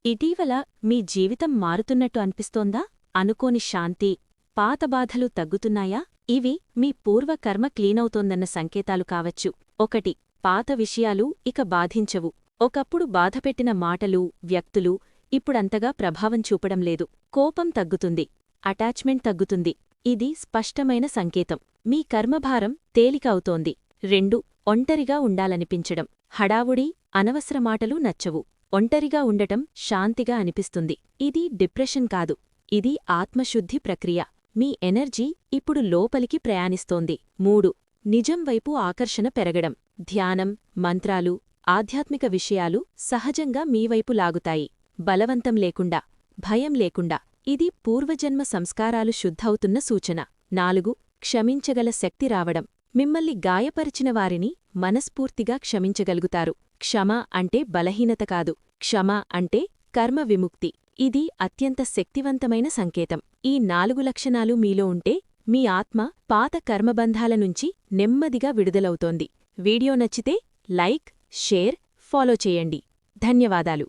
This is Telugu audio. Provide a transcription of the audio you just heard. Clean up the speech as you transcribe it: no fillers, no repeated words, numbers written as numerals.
ఇటీవల మీ జీవితం మారుతున్నట్టు అనిపిస్తోందా? అనుకోని శాంతి, పాత బాధలు తగ్గుతున్నాయా? ఇవి మీ పూర్వకర్మ క్లీనవుతోందన్న సంకేతాలు కావచ్చు. 1. పాత విషయాలు ఇక బాధించవు. ఒకప్పుడు బాధపెట్టిన మాటలు, వ్యక్తులు ఇప్పుడంతగా ప్రభావం చూపడం లేదు. కోపం తగ్గుతుంది. అటాచ్మెంట్ తగ్గుతుంది. ఇది స్పష్టమైన సంకేతం. మీ కర్మభారం తేలిక అవుతోంది. 2. ఒంటరిగా ఉండాలనిపించడం. హడావుడి, అనవసర మాటలు నచ్చవు. ఒంటరిగా ఉండటం శాంతిగా అనిపిస్తుంది. ఇది డిప్రెషన్ కాదు. ఇది ఆత్మశుద్ధి ప్రక్రియ. మీ ఎనర్జీ ఇప్పుడు లోపలికి ప్రయాణిస్తోంది. 3. నిజం వైపు ఆకర్షణ పెరగడం. ధ్యానం, మంత్రాలు, ఆధ్యాత్మిక విషయాలు సహజంగా మీవైపు లాగుతాయి. బలవంతం లేకుండా, భయం లేకుండా. ఇది పూర్వజన్మ సంస్కారాలు శుద్ధవుతున్న సూచన. 4. క్షమించగల శక్తి రావడం. మిమ్మల్ని గాయపరిచిన వారిని మనస్ఫూర్తిగా క్షమించగలుగుతారు. క్షమ అంటే బలహీనత కాదు. క్షమ అంటే కర్మ విముక్తి. ఇది అత్యంత శక్తివంతమైన సంకేతం. ఈ 4 లక్షణాలు మీలో ఉంటే మీ ఆత్మ పాత కర్మబంధాల నుంచి నెమ్మదిగా విడుదలవుతోంది. వీడియో నచ్చితే లైక్, షేర్, ఫాలో చేయండి. ధన్యవాదాలు.